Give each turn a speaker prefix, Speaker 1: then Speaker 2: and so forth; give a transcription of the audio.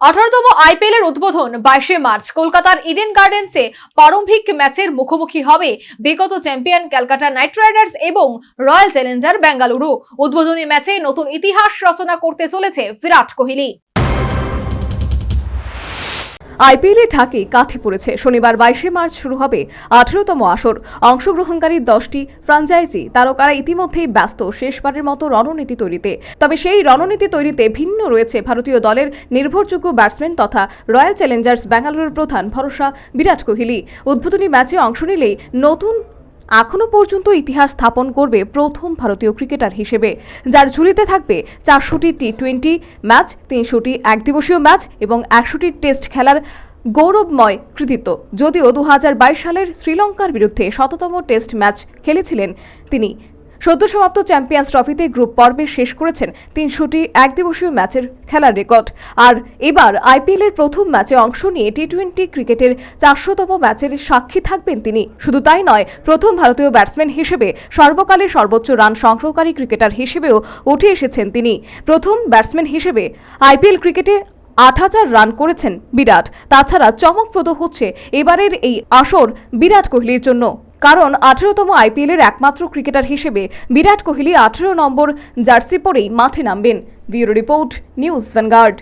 Speaker 1: 18তম IPL এর উদ্বোধন 22শে March কলকাতার ইডেন গার্ডেন্সে প্রারম্ভিক ম্যাচের মুখোমুখি হবে বিগত চ্যাম্পিয়ন কলকাতা নাইট রাইডার্স এবং রয়্যাল চ্যালেঞ্জার বেঙ্গালুরু। উদ্বোধনী ম্যাচে নতুন ইতিহাস রচনা করতে চলেছে বিরাট কোহলি।
Speaker 2: আইপিএলে ঢাকে কাঠি পড়েছে। শনিবার 22শে মার্চ শুরু হবে 18তম আসর। অংশগ্রহণকারী 10টি ফ্র্যাঞ্চাইজি তারকারা ইতিমধ্যেই ব্যস্ত শেষবারের মতো রণনীতি তৈরিতে। তবে সেই রণনীতি তৈরিতে ভিন্ন রয়েছে ভারতীয় দলের নির্ভরযোগ্য ব্যাটসম্যান তথা রয়্যাল চ্যালেঞ্জার্স বেঙ্গালুরুর প্রধান ভরসা বিরাট কোহলি। উদ্বোধনী ম্যাচে অংশ নিলেই নতুন এখনো পর্যন্ত ইতিহাস স্থাপন করবে প্রথম ভারতীয় ক্রিকেটার হিসেবে, যার ঝুলিতে থাকবে 400টি টি20 ম্যাচ, 300টি একদিবসীয় ম্যাচ এবং 100টি টেস্ট খেলার গৌরবময় কৃতিত্ব। যদিও 2022 সালের শ্রীলঙ্কার বিরুদ্ধে শততম টেস্ট ম্যাচ খেলেছিলেন তিনি, সদ্য সমাপ্ত চ্যাম্পিয়ন্স ট্রফিতে গ্রুপ পর্বে শেষ করেছেন 300টি একদিবসীয় ম্যাচের খেলার রেকর্ড। আর এবার আইপিএলের প্রথম ম্যাচে অংশ নিয়ে টি20 ক্রিকেটের 400তম ম্যাচের সাক্ষী থাকবেন তিনি। শুধু তাই নয়, প্রথম ভারতীয় ব্যাটসম্যান হিসেবে সর্বকালের সর্বোচ্চ রান সংগ্রহকারী ক্রিকেটার হিসেবেও উঠে এসেছেন তিনি। প্রথম ব্যাটসম্যান হিসেবে আইপিএল ক্রিকেটে 8000 রান করেছেন বিরাট। তাছাড়া চমকপ্রদ হচ্ছে এবারের এই আসর বিরাট কোহলির জন্য, কারণ 18তম আইপিএলের একমাত্র ক্রিকেটার হিসেবে বিরাট কোহলি 18 নম্বর জার্সি পরেই মাঠে নামবেন। Bureau report, news vanguard.